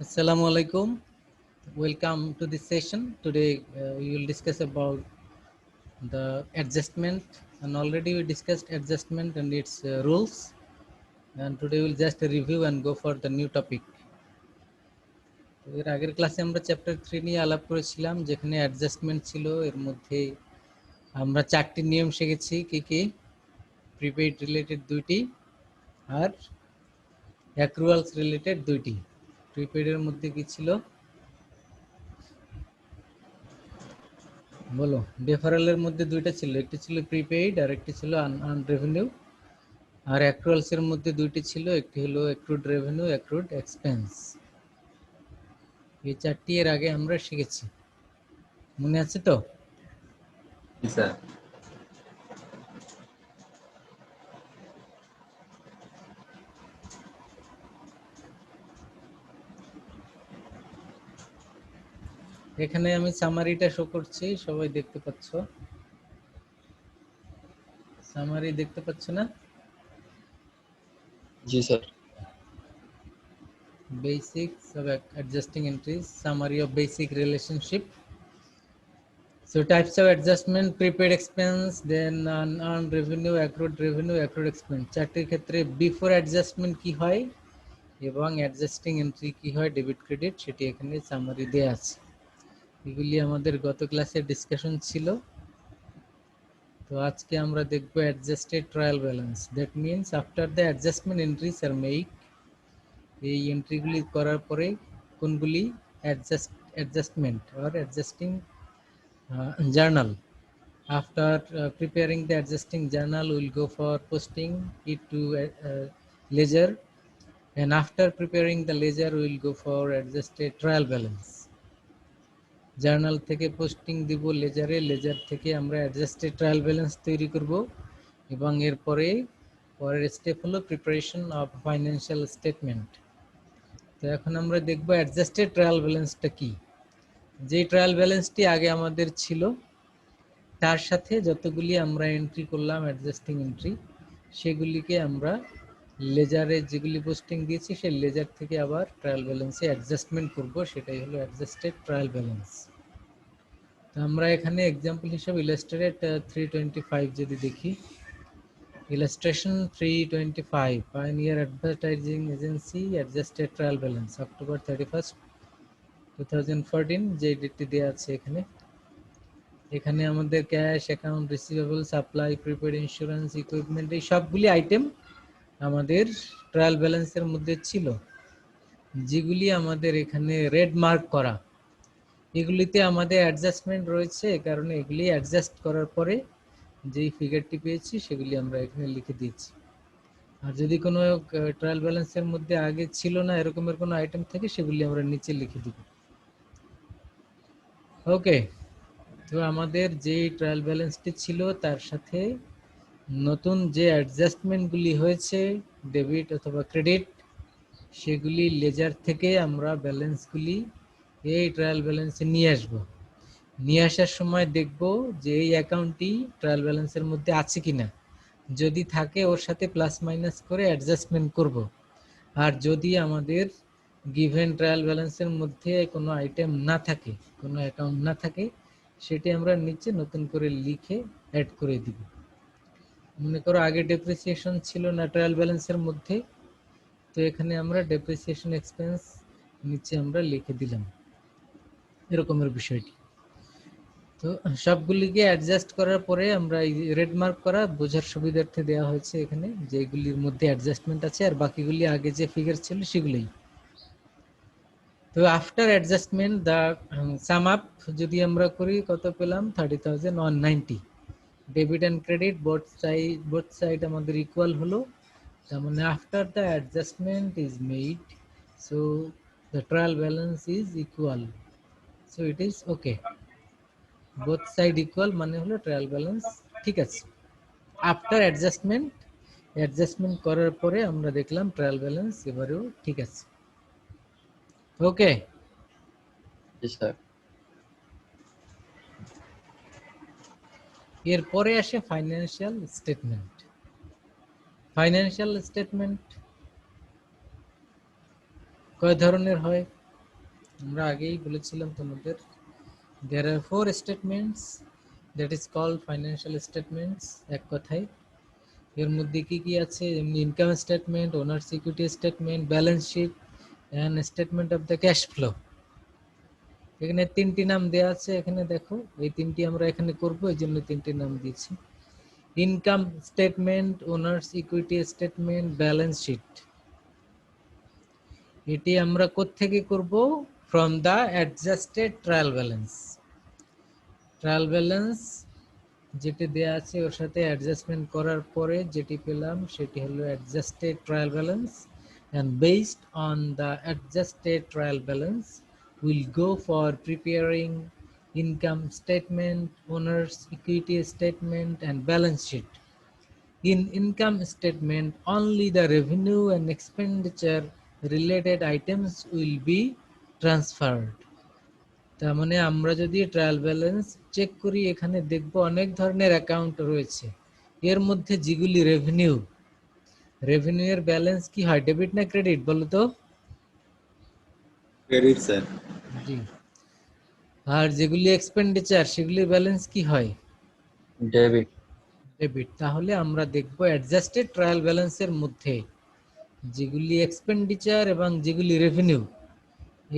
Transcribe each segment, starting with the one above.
Assalamu alaikum. Welcome to this session. Today we will discuss about the adjustment, and already we discussed adjustment and its rules. And today we'll just review and go for the new topic. তো এর আগের ক্লাসে আমরা chapter 3 নিয়ে আলাপ করেছিলাম, যেখানে adjustment ছিল। এর মধ্যে আমরা 4টি নিয়ম শিখেছি। কি কি? প্রিপেইড রিলেটেড 2টি আর অ্যাক্রুয়ালস রিলেটেড 2টি। প্রিপেইডের মধ্যে কি ছিল বলো? ডেফারেলের মধ্যে 2টা ছিল, একটি ছিল প্রিপেইড আর একটি ছিল আনআর্নড রেভিনিউ। আর অ্যাক্রুয়ালস এর মধ্যে 2টি ছিল, একটি হলো অ্যাক্রুড রেভিনিউ, অ্যাক্রুড এক্সপেন্স। এই 4টি এর আগে আমরা শিখেছি, মনে আছে তো? জি স্যার। এখানে আমি সামারিটা শো করছি, সবাই দেখতে পাচ্ছ? সামারি দেখতে পাচ্ছ না? জি sir. Basics of adjusting entries, summary of basic relationship. So types of adjustment: prepaid expense, then unearned revenue, accrued expense. 4টির ক্ষেত্রে বিফোর অ্যাডজাস্টমেন্ট কি হয় এবং অ্যাডজাস্টিং এন্ট্রি কি হয়, ডেবিট ক্রেডিট, সেটি এখানে সামারি দেয়া আছে। এগুলি আমাদের গত ক্লাসে ডিসকাশন ছিল। তো আজকে আমরা দেখব adjusted trial balance. That means after the adjustment entries are make, এই এন্ট্রিগুলি করার পরে কোনগুলি অ্যাডজাস্টমেন্ট আর adjusting journal. After preparing the adjusting journal, we'll go for posting it to ledger, and after preparing the ledger, we'll go for adjusted trial balance. Journal থেকে posting দিব লেজারে, laser থেকে আমরা অ্যাডজাস্টেড ট্রায়াল ব্যালেন্স তৈরি করব, এবং এরপরে পরের step হলো প্রিপারেশন অফ ফাইন্যান্সিয়াল স্টেটমেন্ট। তো এখন আমরা দেখব অ্যাডজাস্টেড ট্রায়াল ব্যালেন্সটা কি। যে ট্রায়াল ব্যালেন্সটি আগে আমাদের ছিল, তার সাথে যতগুলি আমরা এন্ট্রি করলাম অ্যাডজাস্টিং এন্ট্রি, সেগুলিকে আমরা লেজারে যেগুলি পোস্টিং দিয়েছি সেই লেজার থেকে আবার ট্রায়াল ব্যালেন্সে অ্যাডজাস্টমেন্ট করব, সেটাই হলো অ্যাডজাস্টেড ট্রায়াল ব্যালেন্স। তো আমরা এখানে এক্সাম্পল হিসেবে ইলাস্ট্রেট 325 যদি দেখি, illustration 325, pioneer advertising agency adjusted trial balance, October 31, 2014, যে ডেটটি দেওয়া আছে এখানে। এখানে আমাদের cash, account receivable, supply, prepaid, insurance, equipment, এই সবগুলি আইটেম আমাদের ট্রায়াল ব্যালেন্সের মধ্যে ছিল। যেগুলি আমাদের এখানে রেড মার্ক করা, এগুলিতে আমাদের অ্যাডজাস্টমেন্ট রয়েছে, কারণে এগুলি অ্যাডজাস্ট করার পরে যেই ফিগারটি পেয়েছি সেগুলি আমরা এখানে লিখে দিয়েছি। আর যদি কোনো ট্রায়াল ব্যালেন্সের মধ্যে আগে ছিল না এরকমের কোনো আইটেম থাকে, সেগুলি আমরা নিচে লিখে দিব। ওকে, তো আমাদের যে ট্রায়াল ব্যালেন্সটি ছিল তার সাথে নতুন যে অ্যাডজাস্টমেন্টগুলি হয়েছে, ডেবিট অথবা ক্রেডিট, সেগুলি লেজার থেকে আমরা ব্যালেন্সগুলি এই ট্রায়াল ব্যালেন্সে নিয়ে আসব। নিয়ে আসার সময় দেখব যে এই অ্যাকাউন্টটি ট্রায়াল ব্যালেন্সের মধ্যে আছে কিনা। যদি থাকে ওর সাথে প্লাস মাইনাস করে অ্যাডজাস্টমেন্ট করব। আর যদি আমাদের গিভেন ট্রায়াল ব্যালেন্সের মধ্যে কোনো আইটেম না থাকে, কোনো অ্যাকাউন্ট না থাকে, সেটি আমরা নিচে নতুন করে লিখে অ্যাড করে দিব। মনে করো আগে ডেপ্রিসিয়েশন ছিল না ট্রায়াল ব্যালেন্সের মধ্যে, তো এখানে আমরা ডেপ্রিসিয়েশন এক্সপেন্স নিচে আমরা লিখে দিলাম, এরকমের বিষয়টি। তো সবগুলিকে অ্যাডজাস্ট করার পরে আমরা এই রেড মার্ক করা বোঝার সুবিধার্থে দেওয়া হয়েছে এখানে, যেগুলির মধ্যে অ্যাডজাস্টমেন্ট আছে, আর বাকিগুলি আগে যে ফিগার ছিল সেগুলোই। তো after adjustment the sum up যদি আমরা করি, কত পেলাম? 30,190। Debit and credit both side আমাদের ইকুয়াল হলো, তার মানে after the adjustment is made, so the trial balance is equal, so it is okay. Both side equal মানে হলো ট্রায়াল ব্যালেন্স ঠিক আছে। আফটার অ্যাডজাস্টমেন্ট করার পরে আমরা দেখলাম ট্রায়াল ব্যালেন্স এবারেও ঠিক আছে। ওকে, জি স্যার। এরপরে আসে ফাইন্যান্সিয়াল স্টেটমেন্ট। ফাইন্যান্সিয়াল স্টেটমেন্ট কয় ধরনের হয়? আমরা আগেই বলেছিলাম তোমাদের there are four statements that is called financial statements এক কথায় এর মধ্যে কি কি আছে এমনি income statement owners equity statement balance sheet and statement of the cash flow এখানে তিনটি নাম দেয়া আছে এখানে দেখো এই তিনটি আমরা এখানে করব এইজন্য তিনটি নাম দিয়েছি income statement owners equity statement balance sheet এটি আমরা কোত্থেকে করব from the adjusted trial balance যেটি দেয়া আছে ওর সাথে অ্যাডজাস্টমেন্ট করার পরে যেটি পেলাম সেটি হলো adjusted trial balance and based on the adjusted trial balance we'll go for preparing income statement owners equity statement and balance sheet in income statement only the revenue and expenditure related items will be transferred তার মানে আমরা যদি trial balance check করি এখানে দেখব অনেক ধরনের account রয়েছে এর মধ্যে যেগুলি রেভিনিউ এর ব্যালেন্স কি হয় ডেবিট না ক্রেডিট বলো তো ক্রেডিট স্যার। জি আর যেগুলি এক্সপেন্ডিচার সেগুলির ব্যালেন্স কি হয় ডেবিট। ডেবিট তাহলে আমরা দেখব অ্যাডজাস্টেড ট্রায়াল ব্যালেন্সের মধ্যে যেগুলি এক্সপেন্ডিচার এবং যেগুলি রেভিনিউ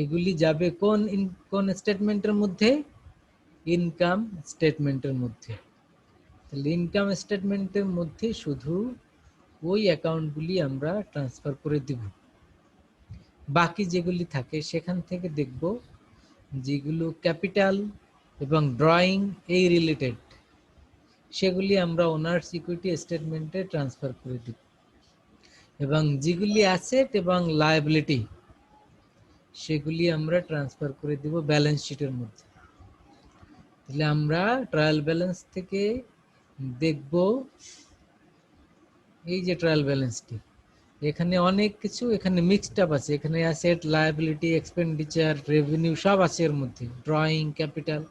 এগুলি যাবে কোন স্টেটমেন্টের মধ্যে ইনকাম স্টেটমেন্টের মধ্যে তাহলে ইনকাম স্টেটমেন্টের মধ্যে শুধু ওই অ্যাকাউন্টগুলি আমরা ট্রান্সফার করে দিব বাকি যেগুলি থাকে সেখান থেকে দেখব যেগুলো ক্যাপিটাল এবং ড্রয়িং এই রিলেটেড সেগুলি আমরা ওনার্স ইকুইটি স্টেটমেন্টে ট্রান্সফার করে দিব এবং যেগুলি অ্যাসেট এবং লায়াবিলিটি সেগুলি আমরা ট্রান্সফার করে দিব ব্যালেন্স শিটের মধ্যে তাহলে আমরা ট্রায়াল ব্যালেন্স থেকে দেখব এই যে ট্রায়াল ব্যালেন্সটি এখানে অনেক কিছু এখানে মিক্সড আপ আছে এখানে অ্যাসেট লায়াবিলিটি এক্সপেন্ডিচার রেভিনিউ সব আছে এর মধ্যে ড্রয়িং ক্যাপিটাল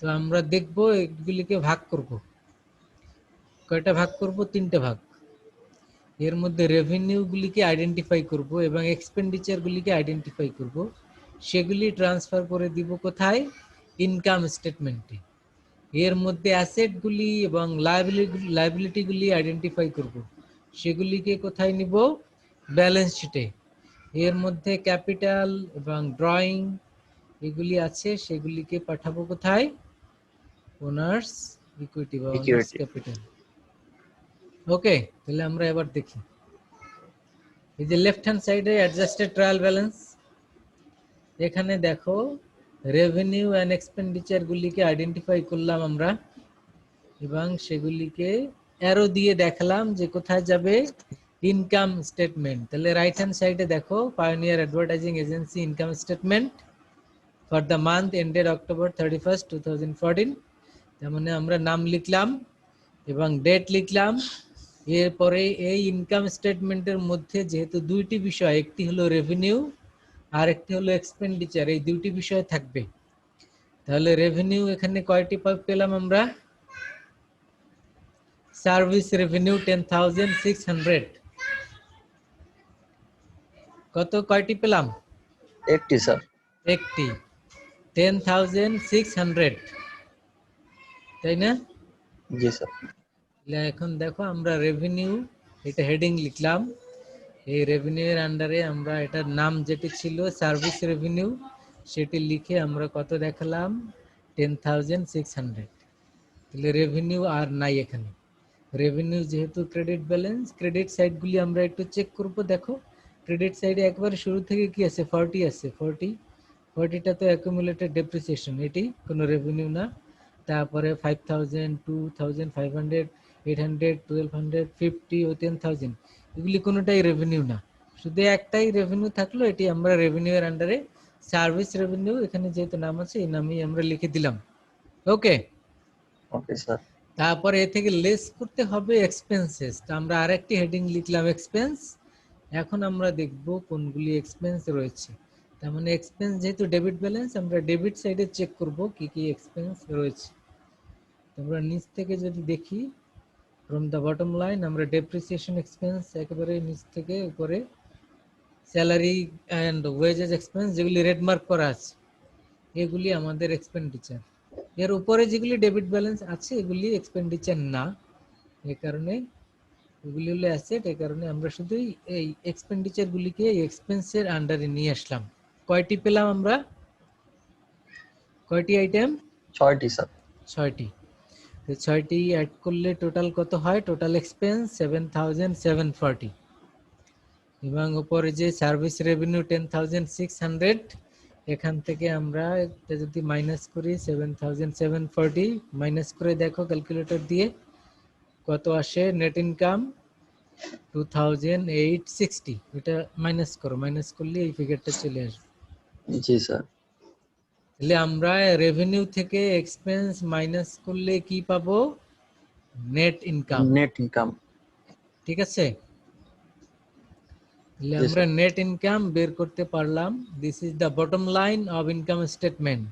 তো আমরা দেখব এগুলিকে ভাগ করব কয়টা ভাগ করব তিনটে ভাগ এর মধ্যে রেভিনিউ গুলিকে আইডেন্টিফাই করব এবং এক্সপেন্ডিচার গুলিকে আইডেন্টিফাই করব সেগুলি ট্রান্সফার করে দিব কোথায় ইনকাম স্টেটমেন্টে এর মধ্যে অ্যাসেট গুলি এবং লায়াবিলিটি গুলি আইডেন্টিফাই করব সেগুলিকে কোথায় নিব ব্যালেন্স শিটে এর মধ্যে ক্যাপিটাল এবং ড্রয়িং এগুলি আছে সেগুলিকে পাঠাবো কোথায় ওনার্স ইকুইটি বা ওনার্স ক্যাপিটাল ওকে তাহলে আমরা এবার দেখি এই যে লেফট হ্যান্ড সাইডে অ্যাডজাস্টেড ট্রায়াল ব্যালেন্স এখানে দেখো রেভিনিউ এন্ড এক্সপেন্ডিচার গুলিকে আইডেন্টিফাই করলাম আমরা এবং সেগুলিকে অ্যারো দিয়ে দেখালাম যে কোথায় যাবে ইনকাম স্টেটমেন্ট তাহলে রাইট হ্যান্ড সাইডে দেখো pioneer advertising agency income statement for the month ended October 31st 2014 তার মানে আমরা নাম লিখলাম এবং ডেট লিখলাম এরপরে এই ইনকাম স্টেটমেন্টের মধ্যে যেহেতু দুইটি বিষয় একটি হলো রেভিনিউ আর একটি হলো এক্সপেন্ডিচার এই দুইটি বিষয় থাকবে তাহলে রেভিনিউ এখানে কয়টি পেলাম আমরা সার্ভিস রেভিনিউ 10,600 কত কয়টি পেলাম একটি স্যার। একটি 10,600 তাই না জি স্যার। এখন দেখো আমরা রেভিনিউ এটা হেডিং লিখলাম এই রেভিনিউ এর আন্ডারে আমরা এটার নাম যেটি ছিল সার্ভিস রেভিনিউ সেটি লিখে আমরা কত দেখালাম 10,600 তাহলে রেভিনিউ আর নাই এখানে রেভিনিউ যেহেতু ক্রেডিট ব্যালেন্স ক্রেডিট সাইডগুলি আমরা একটু চেক করব দেখো ক্রেডিট সাইডে একবারে শুরু থেকে কি আছে 40 আছে 40টা তো অ্যাকুমুলেটেড ডেপ্রিসিয়েশন এটি কোনো রেভিনিউ না তারপরে 5,000 2,500 800 1,200 50 ও 10,000 এগুলি কোনোটাই রেভিনিউ না শুধু একটাই রেভিনিউ থাকলো এটি আমরা রেভিনিউ এর আন্ডারে সার্ভিস রেভিনিউ এখানে যেহেতু নাম আছে এই নামই আমরা লিখে দিলাম ওকে ওকে স্যার। তারপরে এ থেকে লেস করতে হবে এক্সপেন্সেস আমরা আরেকটি হেডিং লিখলাম এক্সপেন্স এখন আমরা দেখব কোনগুলি এক্সপেন্স রয়েছে তার মানে এক্সপেন্স যেহেতু ডেবিট ব্যালেন্স আমরা ডেবিট সাইডে চেক করব কি কি এক্সপেন্স রয়েছে আমরা নিচ থেকে যদি দেখি ফ্রম দ্য বটম লাইন আমরা ডেপ্রিসিয়েশন এক্সপেন্স একেবারে নিচ থেকে উপরে স্যালারি অ্যান্ড ওয়েজেস এক্সপেন্স যেগুলি রেড মার্ক করা আছে এগুলি আমাদের এক্সপেন্ডিচার। এর উপরে যেগুলি ডেবিট ব্যালেন্স আছে এগুলি এক্সপেন্ডিচার না, এই কারণে এগুলি হলো অ্যাসেট। এই কারণে আমরা শুধুই এই এক্সপেন্ডিচার গুলিকে এক্সপেন্সের আন্ডারে নিয়ে আসলাম। কয়টি পেলাম আমরা? কয়টি আইটেম? 6টি স্যার। 6টি। তো 6টি অ্যাড করলে টোটাল কত হয়? Total expense 7740। এবং উপরে যে সার্ভিস রেভিনিউ 10600, এখান থেকে আমরা এটা যদি মাইনাস করি 7740 মাইনাস করে দেখো ক্যালকুলেটর দিয়ে কত আসে। নেট ইনকাম 2860, এটা মাইনাস করো, মাইনাস করলে এই ফিগারটা চলে আসবে। জি স্যার। তাহলে আমরা রেভিনিউ থেকে এক্সপেন্স মাইনাস করলে কি পাবো? Net income. Net income. ঠিক আছে, তাহলে জি আমরা স্যার। নেট ইনকাম বের করতে পারলাম। This is the bottom line of income statement.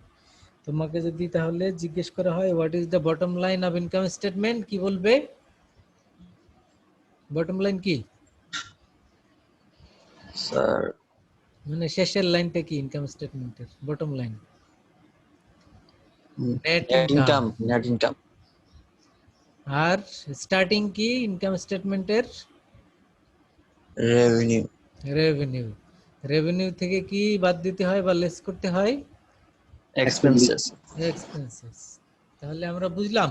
তোমাকে যদি তাহলে জিজ্ঞেস করা হয় what is the bottom line of income statement, কি বলবে? বটম লাইন কি? স্যার মানে শেষের লাইনটা কি ইনকাম স্টেটমেন্টের? Bottom line net net income. Income. Net income. আর স্টার্টিং কি ইনকাম স্টেটমেন্টের? রেভিনিউ। রেভিনিউ। রেভিনিউ থেকে কি বাদ দিতে হয় বা লেস করতে হয়? এক্সপেন্সেস। এক্সপেন্সেস। তাহলে আমরা বুঝলাম,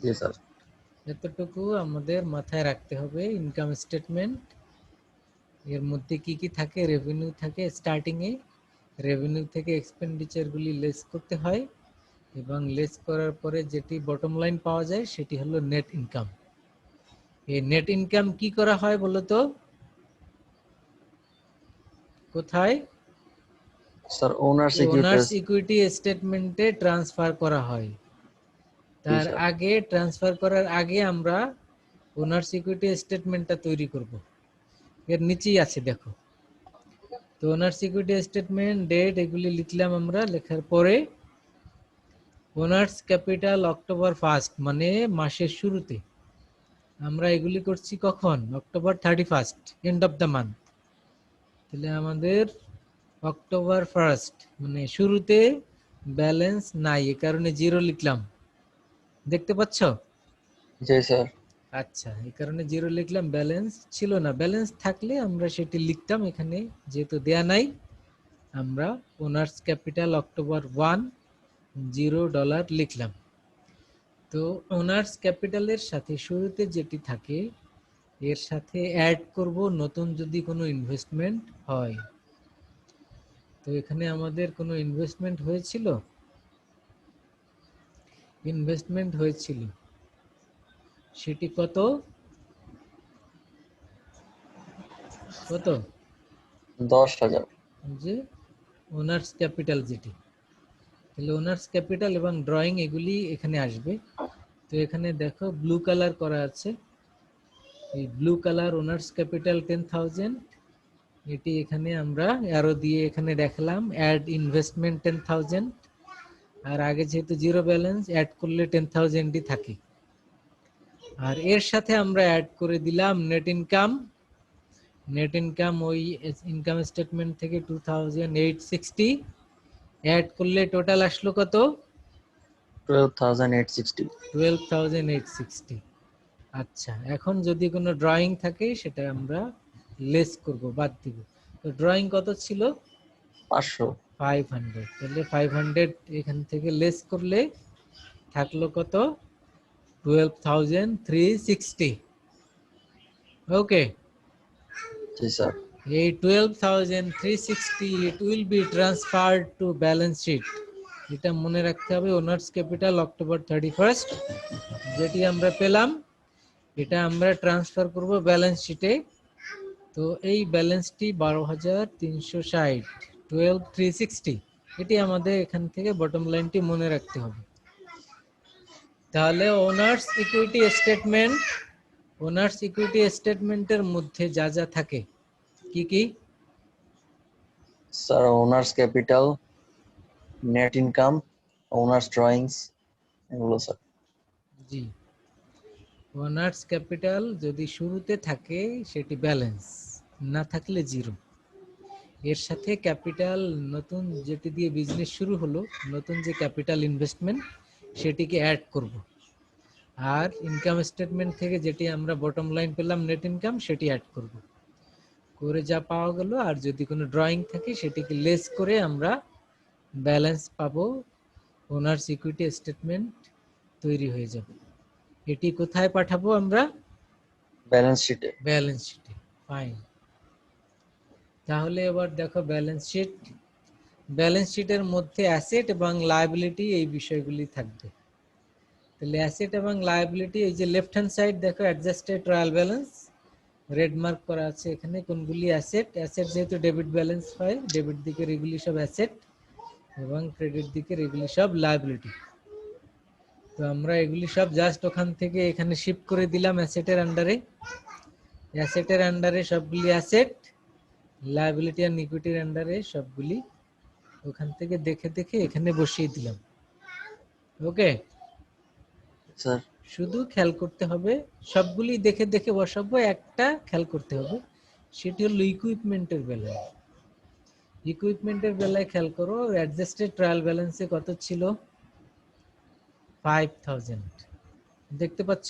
জি স্যার। এতটুকু আমাদের মাথায় রাখতে হবে। ইনকাম স্টেটমেন্ট এর মধ্যে কি কি থাকে? রেভিনিউ থাকে স্টার্টিং এ, রেভিনিউ থেকে এক্সপেন্ডিচার গুলি লেস করতে হয় এবং লেস করার পরে যেটি বটম লাইন পাওয়া যায় সেটি হলো নেট ইনকাম। এই নেট ইনকাম কি করা হয় বলো তো? কোথায়? Sir owners owners equity. Equity স্টেটমেন্টে ট্রান্সফার করা হয়। তার স্যার। আগে ট্রান্সফার করার আগে আমরা ওনার্স ইকুইটি স্টেটমেন্টটা তৈরি করব। এর নিচেই আছে দেখো। তো ওনার্স ইকুইটি স্টেটমেন্ট, ডেট এগুলি লিখলাম আমরা। লেখার পরে ওনার্স ক্যাপিটাল অক্টোবর 1 মানে মাসের শুরুতে। আমরা এগুলি করছি কখন? October 31, and of the month. তাহলে আমাদের অক্টোবর 1 মানে শুরুতে ব্যালেন্স নাই, এ কারণে জিরো লিখলাম। দেখতে পাচ্ছ? জি স্যার। আচ্ছা, এই কারণে জিরো লিখলাম, ব্যালেন্স ছিল না। ব্যালেন্স থাকলে আমরা সেটি লিখতাম, এখানে যেহেতু দেয়া নাই আমরা ওনার্স ক্যাপিটাল অক্টোবর 1 $0 লিখলাম। তো ওনার্স ক্যাপিটালের সাথে শুরুতে যেটি থাকে এর সাথে অ্যাড করব নতুন যদি কোনো ইনভেস্টমেন্ট হয়। তো এখানে আমাদের কোনো ইনভেস্টমেন্ট হয়েছিল? ইনভেস্টমেন্ট হয়েছিল, সেটি কত? কত? 10,000। যে ওনার্স ক্যাপিটাল যেটি, তাহলে ওনার্স ক্যাপিটাল এবং ড্রয়িং এগুলি এখানে আসবে। তো এখানে দেখো ব্লু কালার করা আছে, এই ব্লু কালার ওনার্স ক্যাপিটাল 10,000, এটি এখানে আমরা অ্যারো দিয়ে এখানে দেখালাম অ্যাড ইনভেস্টমেন্ট 10,000। আর আগে যেহেতু জিরো ব্যালেন্স, অ্যাড করলে 10,000ই থাকে। আর এর সাথে আমরা অ্যাড করে দিলাম নেট ইনকাম। নেট ইনকাম ওই ইনকাম স্টেটমেন্ট থেকে 2860 অ্যাড করলে টোটাল আসলো কত? 12,860। 12,860। আচ্ছা, এখন যদি কোনো ড্রয়িং থাকে সেটা আমরা লেস করব, বাদ দিব। তো ড্রয়িং কত ছিল? 500। 500। তাহলে 500 এখান থেকে লেস করলে থাকলো কত? 12,360। ওকে, জি স্যার। এই 12,360 it will be transferred to balance sheet। এটা মনে রাখতে হবে, ওনার্স ক্যাপিটাল অক্টোবর 31 যেটি আমরা পেলাম এটা আমরা ট্রান্সফার করব ব্যালেন্স শিটে। তো এই ব্যালেন্সটি 12,360, 12,360, এটি আমাদের এখান থেকে বটম লাইনটি মনে রাখতে হবে। তাহলে owners equity statement, owners equity স্টেটমেন্টের মধ্যে যা যা থাকে কি কি? Sir owners capital, net income, owners drawings, এগুলো স্যার। জি, ওনার্স ক্যাপিটাল যদি শুরুতে থাকে সেটি ব্যালেন্স, না থাকলে জিরো। এর সাথে ক্যাপিটাল নতুন যেটি দিয়ে বিজনেস শুরু হলো, নতুন যে ক্যাপিটাল ইনভেস্টমেন্ট সেটিকে অ্যাড করব। আর ইনকাম স্টেটমেন্ট থেকে যেটি আমরা বটম লাইন পেলাম নেট ইনকাম, সেটি অ্যাড করব। করে যা পাওয়া গেল, আর যদি কোনো ড্রয়িং থাকে সেটিকে লেস করে আমরা ব্যালেন্স পাবো, ওনার্স ইকুইটি স্টেটমেন্ট তৈরি হয়ে যাবে। এটি কোথায় পাঠাবো আমরা? ব্যালেন্স শিটে। ব্যালেন্স শিটে। ফাইন। তাহলে এবার দেখো ব্যালেন্স শিট। ব্যালেন্স শিটের মধ্যে অ্যাসেট এবং লায়াবিলিটি এই বিষয়গুলি থাকবে। তাহলে অ্যাসেট এবং লায়াবিলিটি, এই যে লেফট হ্যান্ড সাইড দেখো adjusted trial balance red mark করা আছে এখানে কোনগুলি অ্যাসেট। অ্যাসেট যেহেতু ডেবিট ব্যালেন্স হয়, ডেবিট দিকের এগুলি সব অ্যাসেট এবং ক্রেডিট দিকের এগুলি সব লায়াবিলিটি। তো আমরা এগুলি সব জাস্ট ওখান থেকে এখানে শিফট করে দিলাম অ্যাসেটের আন্ডারে। অ্যাসেটের আন্ডারে সবগুলি অ্যাসেট, লায়াবিলিটি আর ইকুইটির আন্ডারে সবগুলি ওখান থেকে দেখে দেখে এখানে বসিয়ে দিলাম। ওকে স্যার, শুধু খেয়াল করতে হবে, সবগুলি দেখে দেখে বসাবো, একটা খেয়াল করতে হবে, সেটি হলো ইকুইপমেন্টের বেলায়। ইকুইপমেন্টের বেলায় খেয়াল করো, অ্যাডজাস্টেড ট্রায়াল ব্যালেন্সে কত ছিল? 5000 দেখতে পাচ্ছ?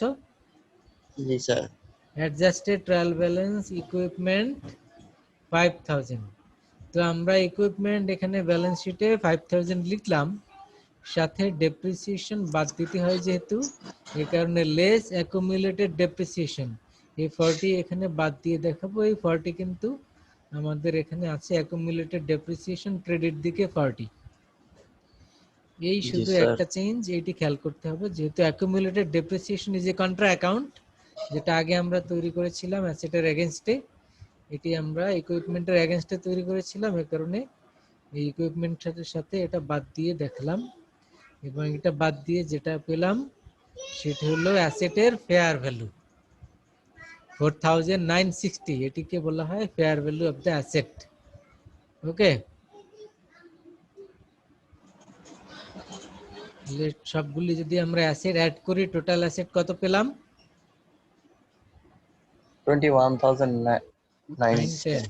জি sir. Adjusted trial balance equipment 5000। তো আমরা ইকুইপমেন্ট এখানে ব্যালেন্স শিটে 5000 লিখলাম, সাথে ডেপ্রিসিয়েশন বাদ দিতে হয় যেহেতু, এই কারণে লেস অ্যাকুমুলেটেড ডেপ্রিসিয়েশন, এই 40 এখানে বাদ দিয়ে দেখাবো। এই 40 কিন্তু আমাদের এখানে আছে অ্যাকুমুলেটেড ডেপ্রিসিয়েশন, ক্রেডিট দিকে 40। এই জি শুধু স্যার। একটা চেঞ্জ, এইটি খেয়াল করতে হবে, যেহেতু accumulated depreciation is a contra account, যেটা আগে আমরা তৈরি করেছিলাম অ্যাসেটের এগেইনস্টে, এটি আমরা ইকুইপমেন্টের এগেইনস্টে তৈরি করেছিলাম, এই কারণে এই ইকুইপমেন্টের সাথে এটা বাদ দিয়ে দেখলাম, এবং এটা বাদ দিয়ে যেটা পেলাম সেটা হলো অ্যাসেটের ফেয়ার ভ্যালু 4960, এটিকে বলা হয় fair value of the asset. Okay, সবগুলি যদি আমরা অ্যাসেট অ্যাড করি, টোটাল অ্যাসেট কত পেলাম? 21,910।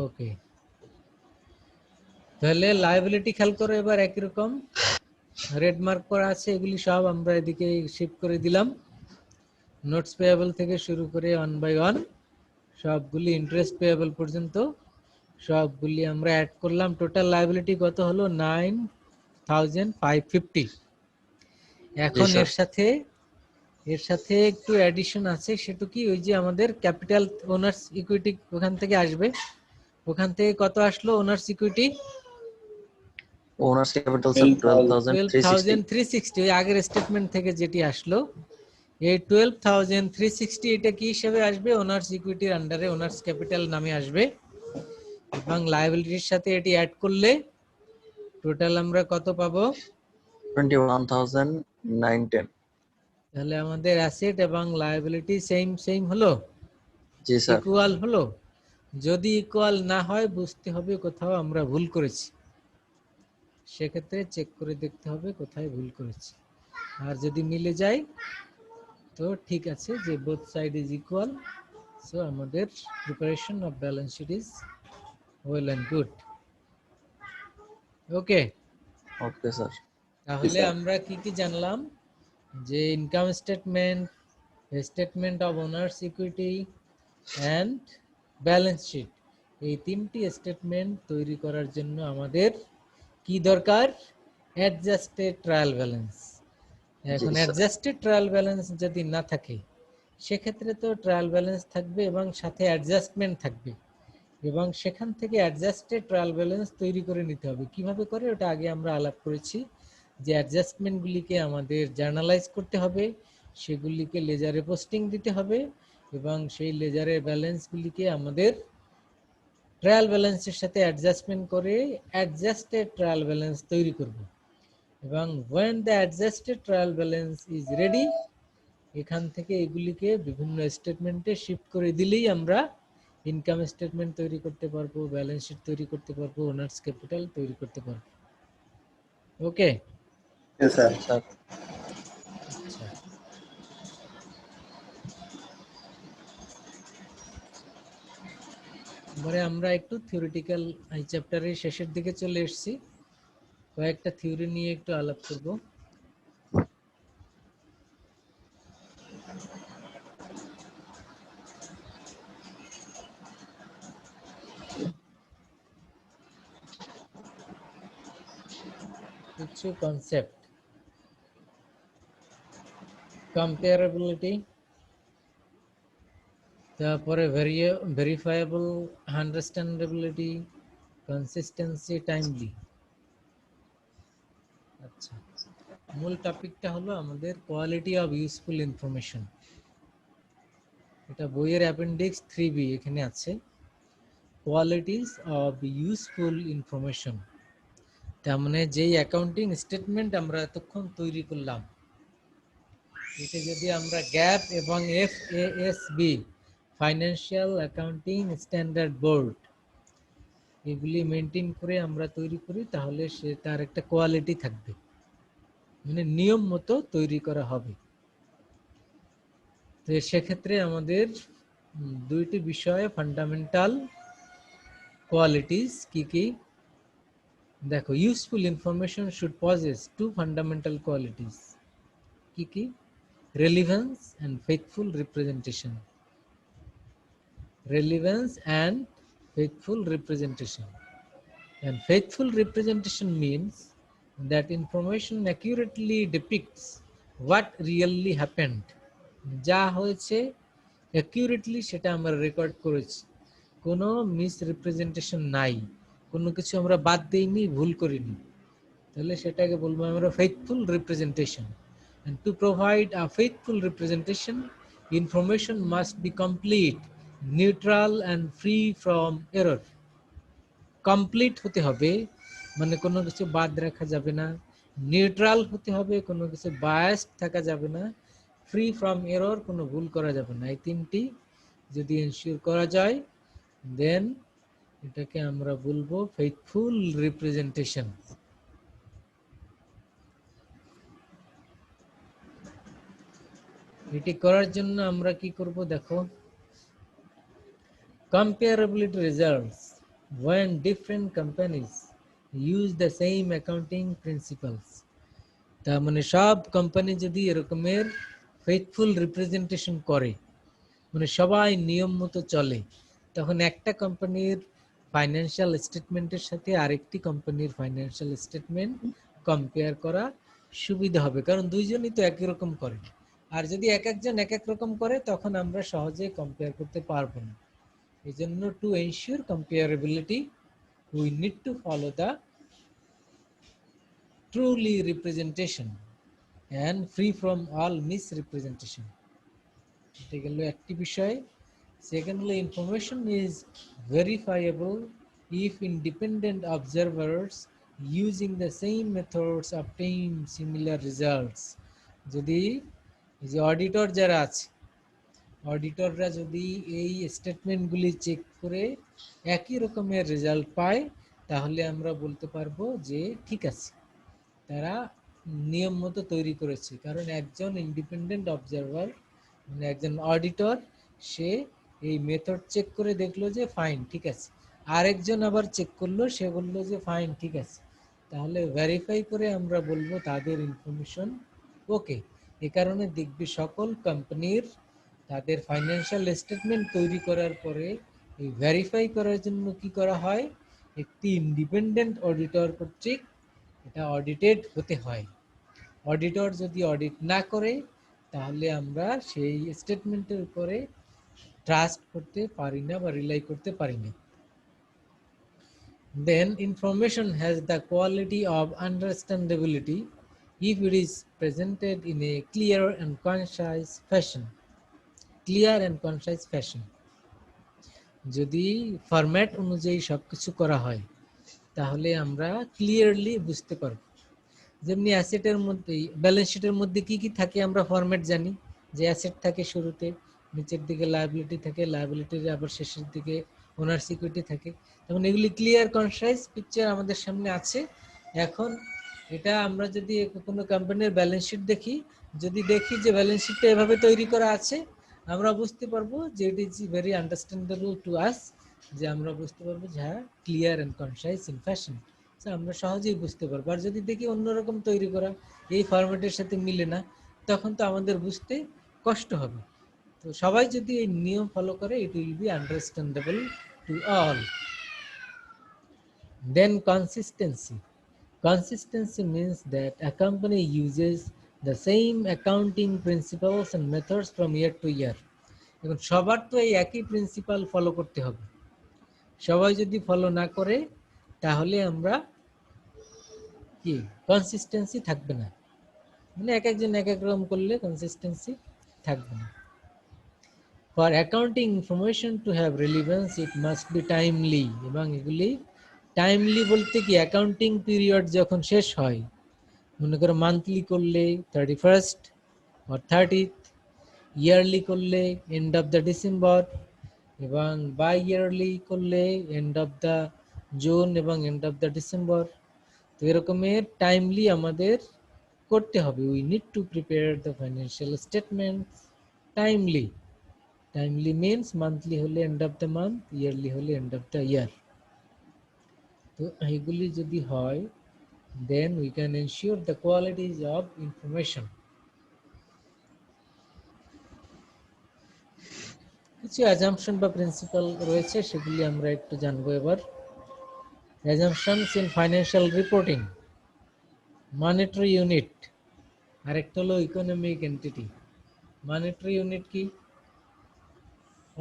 ওকে, তাহলে লায়াবিলিটি খেয়াল করো, এবার একই রকম রেড মার্ক করা আছে, এগুলি সব আমরা এদিকে শিফট করে দিলাম। নোটস পেয়েবল থেকে শুরু করে 1 বাই 1 সবগুলি ইন্টারেস্ট পেয়েবল পর্যন্ত সবগুলি আমরা অ্যাড করলাম। টোটাল লায়াবিলিটি কত হলো? 9550। এখন স্যার। এর সাথে একটু অ্যাডিশন আছে, সেটা কি, ওই যে আমাদের ক্যাপিটাল ওনার্স ইকুইটি ওখান থেকে আসবে। ওখান থেকে কত আসলো owners equity? Owners capital sir 12,360। 12,360, ওই আগের স্টেটমেন্ট থেকে যেটি আসলো, এই 12,360 এটা কি হিসেবে আসবে? ওনার্স ইকুইটির আন্ডারে ওনার্স ক্যাপিটাল নামে আসবে, এবং লায়াবিলিটির সাথে এটি অ্যাড করলে টোটাল আমরা কত পাবো? 21,910। তাহলে আমাদের অ্যাসেট এবং লায়াবিলিটি সেম হলো, জি স্যার। ইকুয়াল হলো। যদি ইকুয়াল না হয় বুঝতে হবে কোথাও আমরা ভুল করেছি, সেক্ষেত্রে চেক করে দেখতে হবে কোথায় ভুল করেছি। আর যদি মিলে যায় তো ঠিক আছে, যে both side is equal, so আমাদের preparation of balance sheet is well and good. Okay, okay sir. তাহলে আমরা কি কি জানলাম? যে income statement, statement of owners equity and balance sheet, এই তিনটি স্টেটমেন্ট তৈরি করার জন্য আমাদের কি দরকার? Adjusted trial balance. এখন স্যার। অ্যাডজাস্টেড ট্রায়াল ব্যালেন্স যদি না থাকে, সেক্ষেত্রে তো ট্রায়াল ব্যালেন্স থাকবে এবং সাথে অ্যাডজাস্টমেন্ট থাকবে, এবং সেখান থেকে অ্যাডজাস্টেড ট্রায়াল ব্যালেন্স তৈরি করে নিতে হবে। কিভাবে করে, ওটা আগে আমরা আলাপ করেছি, যে অ্যাডজাস্টমেন্টগুলিকে আমাদের জার্নালাইজ করতে হবে, সেগুলিকে লেজারে পোস্টিং দিতে হবে, এবং সেই লেজারের ব্যালেন্সগুলিকে আমাদের ট্রায়াল ব্যালেন্সের সাথে অ্যাডজাস্টমেন্ট করে অ্যাডজাস্টেড ট্রায়াল ব্যালেন্স তৈরি করব। এবং when the adjusted trial balance is ready, এখান থেকে এগুলিকে বিভিন্ন স্টেটমেন্টে শিফট করে দিলেই আমরা ইনকাম স্টেটমেন্ট তৈরি করতে পারবো, ব্যালেন্স শিট তৈরি করতে পারবো, ওনার্স ক্যাপিটাল তৈরি করতে পারবো। Okay sir. আচ্ছা, এবারে আমরা একটু থিওরিটিক্যাল এই চ্যাপ্টারের শেষের দিকে চলে এসেছি, কয়েকটা থিওরি নিয়ে একটু আলাপ করব। কিছু কনসেপ্ট, কম্পারেবিলিটি, তারপরে ভেরিফায়েবল, আন্ডারস্ট্যান্ডেবিলিটি, কনসিস্টেন্সি, টাইমলি। আচ্ছা, মূল টপিকটা হলো আমাদের কোয়ালিটি অফ ইউজফুল ইনফরমেশন। এটা বইয়ের অ্যাপেন্ডিক্স 3B এখানে আছে, কোয়ালিটিস অফ ইউজফুল ইনফরমেশন। তার মানে যেই অ্যাকাউন্টিং স্টেটমেন্ট আমরা এতক্ষণ তৈরি করলাম, এটা যদি আমরা গ্যাপ এবং FASB, financial accounting standard board, এগুলি মেনটেন করে আমরা তৈরি করি, তাহলে সে তার একটা কোয়ালিটি থাকবে, মানে নিয়ম মতো তৈরি করা হবে। তো সেক্ষেত্রে আমাদের দুইটি বিষয়ে ফান্ডামেন্টাল কোয়ালিটিস কি কি দেখো, useful information should possess two fundamental qualities. কি কি? Relevance and faithful representation. Relevance and faithful representation. And faithful representation means that information accurately depicts what really happened. যা হয়েছে অ্যাকিউরেটলি সেটা আমরা রেকর্ড করেছি, কোনো মিসরিপ্রেজেন্টেশন নাই, কোনো কিছু আমরা বাদ দেইনি, ভুল করিনি, তাহলে সেটাকে বলবো আমরা faithful representation. And to provide a faithful representation, information must be complete, neutral and free from error. Complete হতে হবে, মানে কোনো কিছু বাদ রাখা যাবে না, নিউট্রাল হতে হবে, কোনো কিছু বায়াসড থাকা যাবে না, ফ্রি ফ্রম এরর, কোনো ভুল করা যাবে না। এই তিনটি যদি এনশিওর করা যায়, দেন এটাকে আমরা বলবো ফেথফুল রিপ্রেজেন্টেশন। এটি করার জন্য আমরা কি করব দেখো, comparability results when different companies use the same accounting principles. তার মানে সব কোম্পানি যদি এরকমের ফেথফুল রিপ্রেজেন্টেশন করে, মানে সবাই নিয়ম মতো চলে, তখন একটা কোম্পানির ফাইন্যান্সিয়াল স্টেটমেন্টের সাথে আরেকটি কোম্পানির ফাইন্যান্সিয়াল স্টেটমেন্ট কম্পেয়ার করা সুবিধা হবে, কারণ দুইজনই তো একই রকম করে। আর যদি এক একজন এক এক রকম করে, তখন আমরা সহজে কম্পেয়ার করতে পারবো না। এই জন্য to ensure comparability we need to follow the truly representation and free from all misrepresentation. এটা গেল একটি বিষয়। Secondly, information is verifiable if independent observers using the same methods obtain similar results. যদি এই যে অডিটর যারা আছে, অডিটররা যদি এই স্টেটমেন্টগুলি চেক করে একই রকমের রেজাল্ট পায়, তাহলে আমরা বলতে পারবো যে ঠিক আছে, তারা নিয়ম মতো তৈরি করেছে। কারণ একজন ইন্ডিপেন্ডেন্ট অবজারভার, মানে একজন অডিটর, সে এই মেথড চেক করে দেখলো যে ফাইন ঠিক আছে, আরেকজন আবার চেক করলো, সে বললো যে ফাইন ঠিক আছে, তাহলে ভেরিফাই করে আমরা বলবো তাদের ইনফরমেশন ওকে। এ কারণে দেখবি সকল কোম্পানির তাদের ফাইন্যান্সিয়াল স্টেটমেন্ট তৈরি করার পরে এই ভেরিফাই করার জন্য কি করা হয়, একটি ইন্ডিপেন্ডেন্ট অডিটর কর্তৃক এটা অডিটেড হতে হয়। অডিটর যদি অডিট না করে, তাহলে আমরা সেই স্টেটমেন্টের উপরে ট্রাস্ট করতে পারি না বা রিলাই করতে পারি না। Then information has the quality of understandability if it is presented in a clear and concise fashion. Clear and concise fashion. যদি ফরম্যাট অনুযায়ী সবকিছু করা হয়, তাহলে আমরা ক্লিয়ারলি বুঝতে পারব। যেমনি অ্যাসেটের মধ্যে, ব্যালেন্স শিটের মধ্যে কি কি থাকে আমরা ফরম্যাট জানি, যে অ্যাসেট থাকে শুরুতে, নিচের দিকে লায়াবিলিটি থাকে, লায়াবিলিটির আবার শেষের দিকে ওনার্স ইকুইটি থাকে। তখন এগুলি ক্লিয়ার কনসাইজ পিকচার আমাদের সামনে আছে। এখন এটা আমরা যদি কোনো কোম্পানির ব্যালেন্স শিট দেখি, যদি দেখি যে ব্যালেন্স শিটটা এভাবে তৈরি করা আছে, আমরা বুঝতে পারবো যে it is very understandable to us, যে আমরা বুঝতে পারবো যে হ্যাঁ clear and concise in fashion. আমরা সহজেই বুঝতে পারবো। আর যদি দেখি অন্যরকম তৈরি করা, এই ফরম্যাটের সাথে মিলে না, তখন তো আমাদের বুঝতে কষ্ট হবে। তো সবাই যদি এই নিয়ম ফলো করে, it will be understandable to all. Then consistency. Consistency means that a company uses the same accounting principles and methods from year to year. এখন সবার তো এই একই প্রিন্সিপাল ফলো করতে হবে। সবাই যদি ফলো না করে, তাহলে আমরা কি কনসিস্টেন্সি থাকবে না। মানে এক একজন এক এক রকম করলে কনসিস্টেন্সি থাকবে না। For accounting information to have relevance, it must be timely. এবং এগুলি টাইমলি বলতে কি, অ্যাকাউন্টিং পিরিয়ড যখন শেষ হয়, মনে করো মান্থলি করলে 31st or 30th, ইয়ারলি করলে এন্ড অফ দ্য ডিসেম্বর, এবং বাই ইয়ারলি করলে এন্ড অফ দ্য জুন এবং এন্ড অফ দ্য ডিসেম্বর। তো এরকমের টাইমলি আমাদের করতে হবে। We need to prepare the financial statement timely. Timely means monthly হলে end of the month, yearly হলে এন্ড অফ দ্য ইয়ার। তো এইগুলি যদি হয়, then we can ensure the qualities of information. কিছু অ্যাজাম্পশন বা প্রিন্সিপাল রয়েছে, সেগুলি আমরা একটু জানবো এবার। Assumptions in financial reporting. Monetary unit, আরেকটা হলো ইকোনমিক এন্টিটি। মনিটারি ইউনিট কি?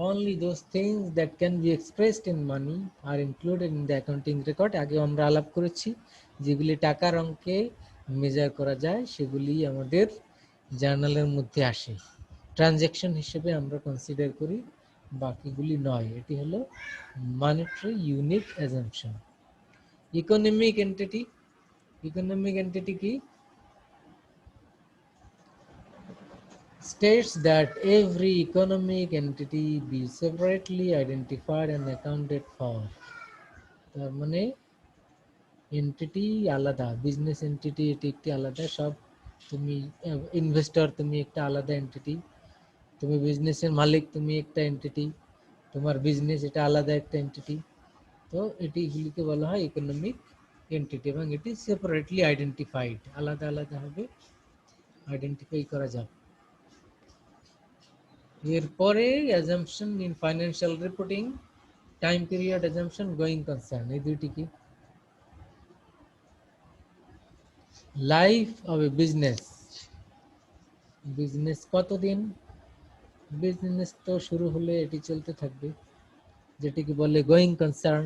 only those things that can be expressed in money are included in the accounting record. আগে আমরা আলাপ করেছি, যেগুলি টাকার অঙ্কে মেজার করা যায় সেগুলি আমাদের জার্নালের মধ্যে আসে, ট্রানজ্যাকশন হিসেবে আমরা কনসিডার করি, বাকিগুলি নয়। এটি হলো monetary unit assumption. Economic entity. Economic entity কি? states that every economic entity be separately identified and accounted for. তার মানে এন্টিটি আলাদা, বিজনেস এন্টিটি এটি একটি আলাদা। সব তুমি ইনভেস্টর, তুমি একটা আলাদা এন্টিটি, তুমি বিজনেসের মালিক, তুমি একটা এন্টিটি, তোমার বিজনেস এটা আলাদা একটা এন্টিটি। তো এটিগুলিকে বলা হয় ইকোনমিক এন্টিটি, এবং এটি সেপারেটলি আইডেন্টিফাইড, আলাদা আলাদা হবে আইডেন্টিফাই করা যাবে। এরপরে assumption in financial reporting, time period assumption, going concern. এই দুইটি কি? Life of a business. Business কতদিন? বিজনেস তো শুরু হলে এটি চলতে থাকবে, যেটিকে বলে going concern.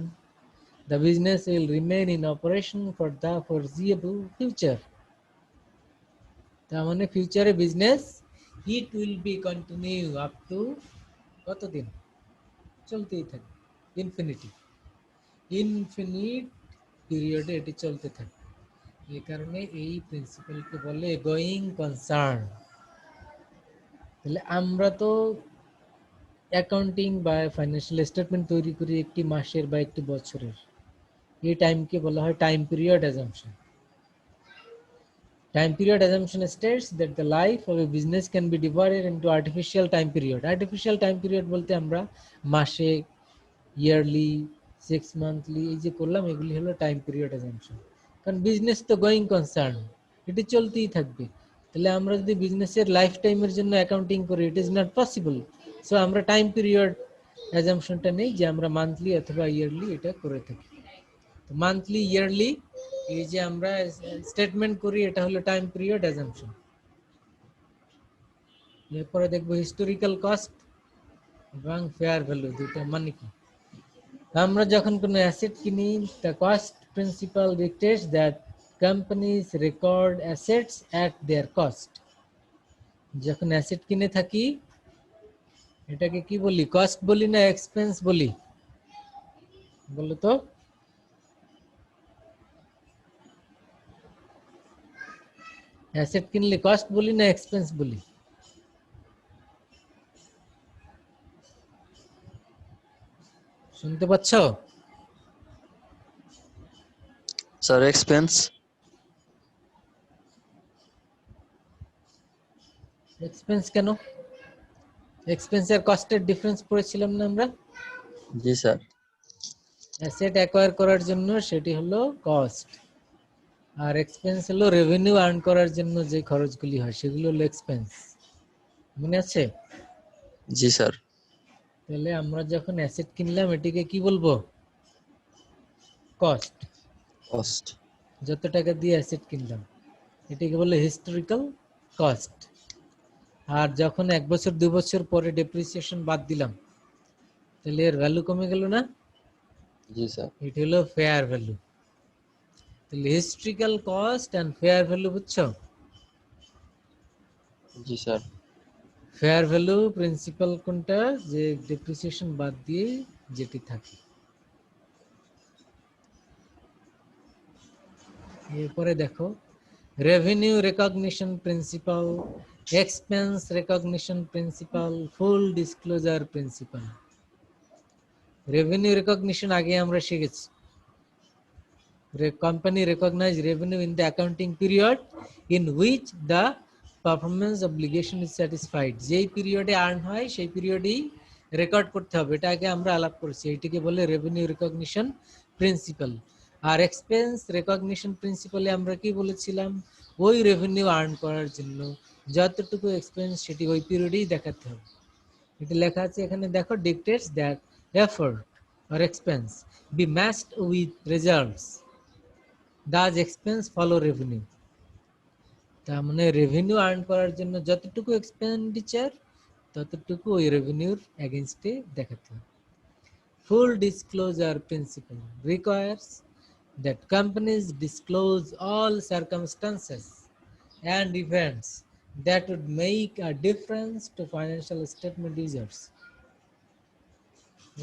The business will remain in operation for the foreseeable future. তার মানে ফিউচারে business it will be continue up to কতদিন? চলতেই থাকে, ইনফিনিটি। ইনফিনিট পিরিয়ডে এটি চলতে থাকে। এই কারণে এই প্রিন্সিপালকে বলে গোয়িং কনসার্ন। তাহলে আমরা তো অ্যাকাউন্টিং বা ফাইন্যান্সিয়াল স্টেটমেন্ট তৈরি করি একটি মাসের বা একটি বছরের। এই টাইমকে বলা হয় time period assumption. Time period assumption states that the life of a business can be divided into artificial time period. Artificial time period বলতে আমরা মাসে, ইয়ারলি, 6 মান্থলি এই যে করলাম, এগুলি হলো টাইম পিরিয়ড অ্যাজাম্পশন। কারণ বিজনেস তো গোয়িং কনসার্ন, এটি চলতেই থাকবে। তাহলে আমরা যদি বিজনেসের লাইফ টাইমের জন্য অ্যাকাউন্টিং করি, it is not possible. So আমরা টাইম পিরিয়ড অ্যাজাম্পশনটা নেই, যে আমরা মান্থলি অথবা ইয়ারলি এটা করে থাকি। মান্থলি, ইয়ারলি এই যে আমরা স্টেটমেন্ট করি, এটা হলো টাইম পিরিয়ড অ্যাজাম্পশন। এরপরে দেখবো হিস্টোরিক্যাল কস্ট এবং ফেয়ার ভ্যালু, দুটো মানে কি? আমরা যখন কোনো অ্যাসেট কিনি, the cost principle dictates that companies record assets at their cost. যখন অ্যাসেট কিনে থাকি, এটাকে কি বলি? কস্ট বলি না এক্সপেন্স বলি? বলো তো। অ্যাসেট কিনলে কস্ট বলি না এক্সপেন্স বলি? শুনতে পাচ্ছ? Sir expense. এক্সপেন্স কেন? এক্সপেন্স আর কস্টের ডিফারেন্স পড়েছিলাম না আমরা? জি স্যার। অ্যাসেট অ্যাকোয়ার করার জন্য সেটি হলো কস্ট, আর এক্সপেন্স হলো রেভিনিউ আর্ন করার জন্য যে খরচগুলি হয় সেগুলো হলো এক্সপেন্স। মনে আছে? জি স্যার। তাহলে আমরা যখন অ্যাসেট কিনলাম এটিকে কি বলবো? কস্ট। কস্ট। যত টাকা দিয়ে অ্যাসেট কিনলাম এটিকে বলে হিস্টোরিক্যাল কস্ট। আর যখন 1 বছর 2 বছর পরে ডেপ্রিসিয়েশন বাদ দিলাম তাহলে এর ভ্যালু কমে গেল না? জি স্যার। এটি হলো ফেয়ার ভ্যালু। তাহলে historical cost and fair value বুঝছো? জি স্যার। ফেয়ার ভ্যালু প্রিন্সিপাল কোনটা, যে ডেপ্রিসিয়েশন বাদ দিয়ে যেটি থাকে। এরপরে দেখো revenue recognition principle, expense recognition principle, full disclosure principle. Revenue recognition আগে আমরা শিখেছি। Company recognize revenue in the accounting period in which the performance obligation is satisfied. যেই পিরিয়ডে আর্ন হয় সেই পিরিয়ডেই রেকর্ড করতে হবে, এটা আগে আমরা আলাপ করেছি। এটিকে বলে রেভিনিউ রিকগনিশন প্রিন্সিপাল। আর এক্সপেন্স রেকগনিশন প্রিন্সিপালে আমরা কি বলেছিলাম, ওই রেভিনিউ আর্ন করার জন্য যতটুকু এক্সপেন্স সেটি ওই পিরিয়ডেই দেখাতে হবে। এটি লেখা আছে এখানে দেখো, dictates that effort or expense be matched with results, does expense follow revenue। তার মানে রেভিনিউ আর্ন করার জন্য যতটুকু এক্সপেন্ডিচার ততটুকু ওই রেভিনিউর এগেইনস্টে দেখাতে হবে। Full disclosure principle requires that companies disclose all circumstances and events that would make a difference to financial statement users।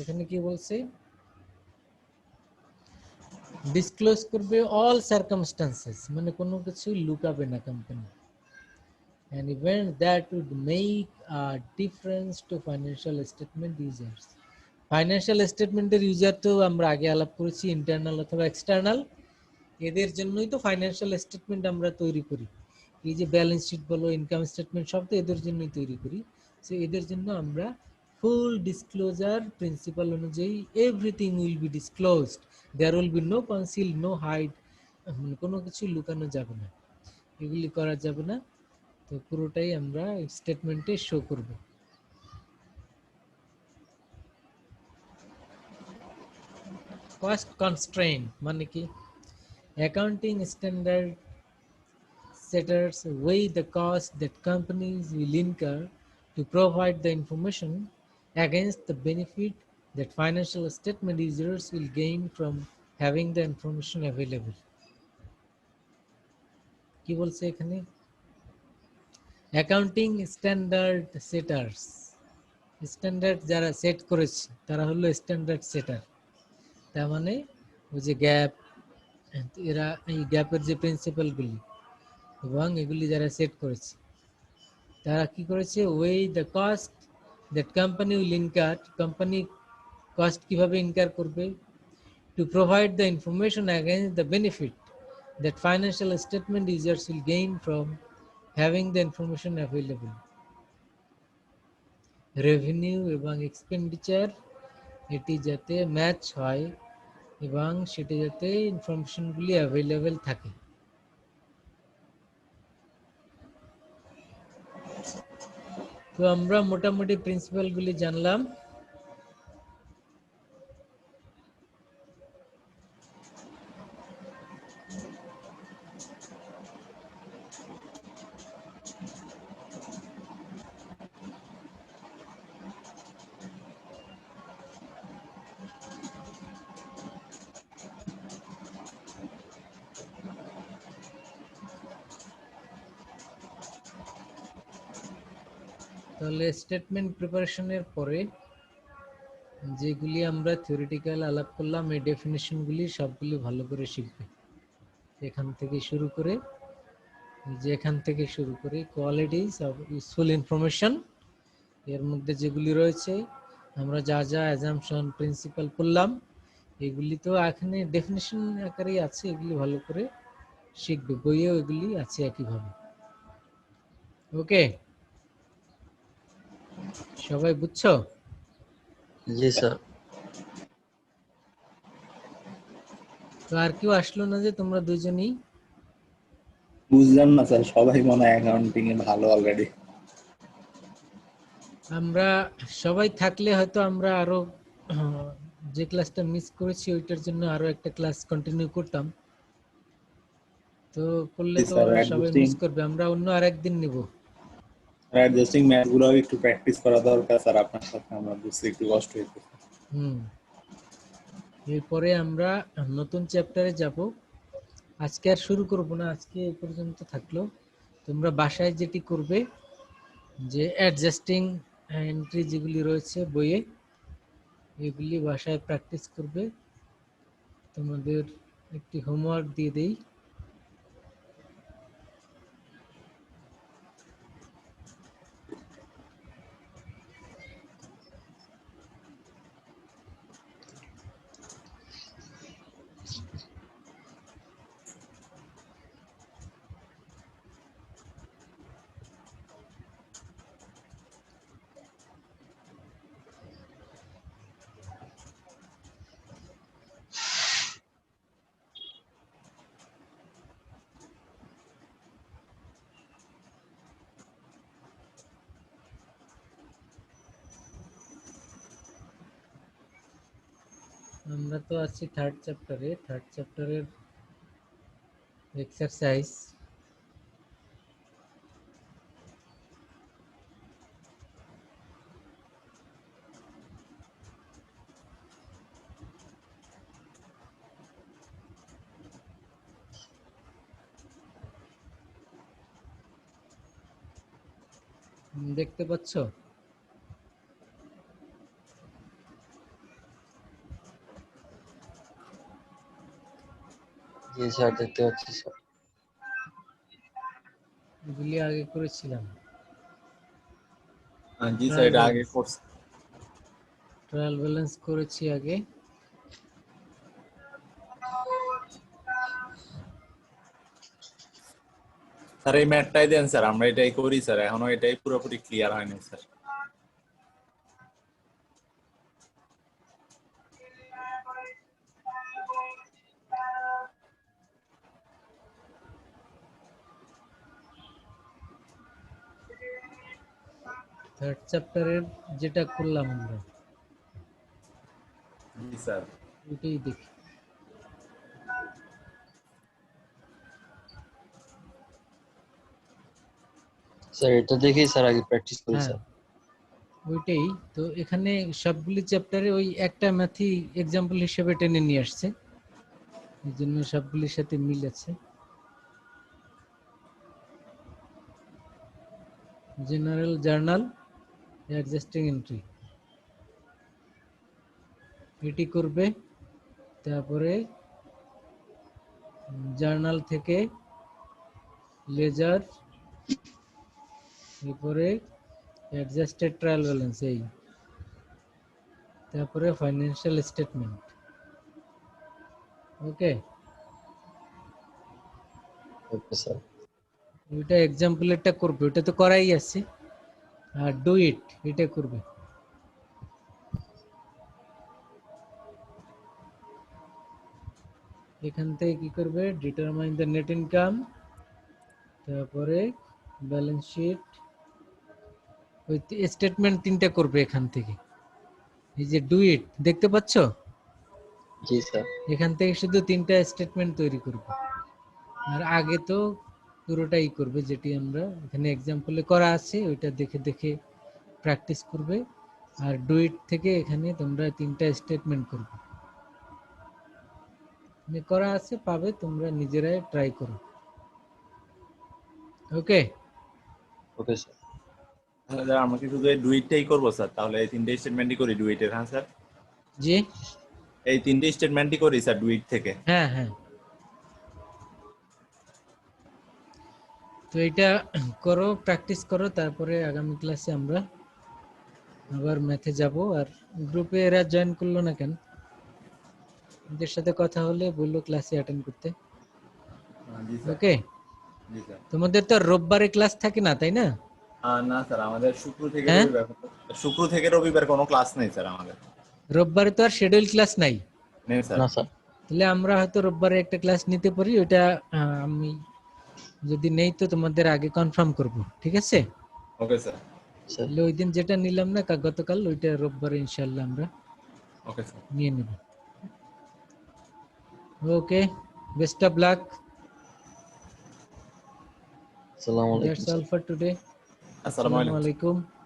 এখানে কি বলছে? ডিসক্লোজ করবে অল সার্কামস্টান্সেস, মানে কোনো কিছু লুকাবে না company. An event that would make a difference to financial statement users। Financial স্টেটমেন্টের user তো আমরা আগে আলাপ করেছি, ইন্টারনাল অথবা এক্সটার্নাল। এদের জন্যই তো ফাইন্যান্সিয়াল স্টেটমেন্ট আমরা তৈরি করি। এই যে ব্যালেন্স শিট বলো, ইনকাম স্টেটমেন্ট, সব তো এদের জন্যই তৈরি করি। সো এদের জন্য আমরা ফুল ডিসক্লোজার প্রিন্সিপাল অনুযায়ী everything will be disclosed, there will be no conceal, no hide, কোনো কিছু লুকানো যাবে না, এগুলি করা যাবে না। তো পুরোটাই আমরা স্টেটমেন্টে শো করব। কস্ট কনস্ট্রেইন্ট মানে কি? Accounting standard setters weigh the cost that companies will incur to provide the information against the benefit that financial statement users will gain from having the information available। কি বলছে এখানে? Accounting standard সেটার্স, standard যারা set করেছে তারা হলো standard সেটার। তার মানে ওই যে গ্যাপ, এরা এই গ্যাপের যে প্রিন্সিপালগুলি এবং এগুলি যারা সেট করেছে তারা কি করেছে, ওই the cost that company will incur, company cost কিভাবে ইনকার করবে, to provide the information against the benefit that financial statement users will gain from having the information available. Revenue এবং এক্সপেন্ডিচার এটি যাতে ম্যাচ হয় এবং সেটি যাতে ইনফরমেশনগুলি অ্যাভেলেবেল থাকে। তো আমরা মোটামুটি প্রিন্সিপালগুলি জানলাম। তাহলে স্টেটমেন্ট প্রিপারেশনের পরে যেগুলি আমরা থিওরিটিক্যাল আলাপ করলাম, এই ডেফিনেশনগুলি সবগুলি ভালো করে শিখবে। এখান থেকে শুরু করে কোয়ালিটিস অফ ইউজফুল ইনফরমেশন, এর মধ্যে যেগুলি রয়েছে আমরা যা যা অ্যাজাম্পশন প্রিন্সিপাল করলাম এগুলি তো এখানে ডেফিনেশন আকারেই আছে, এগুলি ভালো করে শিখবে, বইয়েও এগুলি আছে একইভাবে। ওকে, সবাই বুঝছো? জি স্যার। আর কেউ আসলো না যে তোমরা দুজনেই? বুঝলাম না স্যার, সবাই মনে হয় অ্যাকাউন্টিং এ ভালো অলরেডি। আমরা সবাই থাকলে হয়তো আমরা আরো যে ক্লাসটা মিস করেছি ওইটার জন্য আরো একটা ক্লাস কন্টিনিউ করতাম, তো করলে তো স্যার ওরা সবাই অ্যাডজাস্টিং মিস করবে, আমরা অন্য আরেকদিন নিব। অ্যাডজাস্টিং ম্যাথ গুলো একটু প্র্যাকটিস করা দরকার স্যার, আপনার সাথে আমরা বুঝতে একটু কষ্ট হইতেছে। হুম, এরপরে আমরা নতুন চ্যাপ্টারে যাব। আজকে আর শুরু করব না, আজকে এই পর্যন্ত থাকলো। তোমরা বাসায় যেটি করবে যে অ্যাডজাস্টিং এন্ট্রি যেগুলি রয়েছে বইয়ে এগুলি বাসায় প্র্যাকটিস করবে। তোমাদের একটি হোমওয়ার্ক দিয়ে দেই। আমরা তো আছি থার্ড চ্যাপ্টারের এক্সারসাইজ। দেখতে পাচ্ছ? জি স্যার, দেখতে পাচ্ছি স্যার। এগুলি আগে করেছিলাম। জি স্যার, এটা আগে কোর্স। ট্রায়াল ব্যালেন্স করেছি আগে। স্যার এই ম্যাথটাই দেন স্যার, আমরা এটাই করি স্যার, এখনো এটাই পুরোপুরি ক্লিয়ার হয়নি স্যার। থার্ড চ্যাপ্টারের যেটা করলাম আমরা জি স্যার। ওইটাই দেখি। স্যার এটা দেখেই স্যার আগে প্র্যাকটিস করি হ্যাঁ স্যার। ওইটাই তো, এখানে সবগুলি চ্যাপ্টারে ওই একটা ম্যাথই এক্সাম্পল হিসেবে টেনে নিয়ে আসছে, এই জন্য সবগুলির সাথে মিল আছে। জেনারেল জার্নাল অ্যাডজাস্টিং এন্ট্রি এটি করবে, তারপরে জার্নাল থেকে লেজার, এরপরে অ্যাডজাস্টেড ট্রায়াল ব্যালেন্স, এই তারপরে ফাইন্যান্সিয়াল স্টেটমেন্ট। ওকে, ওকে স্যার। ওইটা এক্সাম্পলেরটা করবে, ওটা তো করাই আছে। আর ডু ইট এটা করবে। এখান থেকে কি করবে, ডিটারমাইন দ্য নেট ইনকাম, তারপরে ব্যালেন্স শিট, ওই স্টেটমেন্ট তিনটা করবে এখান থেকে। এই যে ডু ইট দেখতে পাচ্ছ, জি স্যার। এখান থেকে শুধু তিনটা স্টেটমেন্ট তৈরি করবে। আর আগে তো পুরোটাই করবে, যেটি আমরা এখানে এক্সাম্পলে করা আছে ওইটা দেখে দেখে প্র্যাকটিস করবে। আর ডু ইট থেকে এখানে তোমরা তিনটা স্টেটমেন্ট করবে, করা আছে পাবে, তোমরা নিজেরাই ট্রাই করো। ওকে ওকে স্যার। তাহলে স্যার আমরা কি শুধু এই ডুইটটাই করবো স্যার? তাহলে এই তিনটে স্টেটমেন্টই করি ডুইটের। হ্যাঁ স্যার, জি, এই তিনটে স্টেটমেন্টই করি স্যার ডুইট থেকে। হ্যাঁ হ্যাঁ, তো এটা করো, প্র্যাকটিস করো, তারপরে আগামী ক্লাসে আমরা আবার ম্যাথে যাব। আর গ্রুপে এরা জয়েন করলো না কেন? এদের সাথে কথা হলে বললো ক্লাসে অ্যাটেন্ড করতে। জি স্যার। ওকে, জি স্যার। তোমাদের তো রোববারে ক্লাস থাকে না তাই না? না স্যার, আমাদের হ্যাঁ? শুক্র থেকে রবিবার কোনো ক্লাস নেই স্যার আমাদের। রোববারে তো আর শিডিউল ক্লাস নাই। নেই স্যার। না স্যার। তাহলে আমরা হয়তো রোববারে একটা ক্লাস নিতে পারি, ওটা আমি যদি নেই তো তোমাদের আগে কনফার্ম করব, ঠিক আছে? Okay sir. স্যার তাহলে ওই দিন যেটা নিলাম না গতকাল, ওইটা রোববারে ইনশাআল্লাহ আমরা ওকে স্যার। নিয়ে নেব। ওকে, বেস্ট অফ লাক। আসসালামু আলাইকুম That's sir. all for today. আসসালামু Assalamu আলাইকুম। alaikum.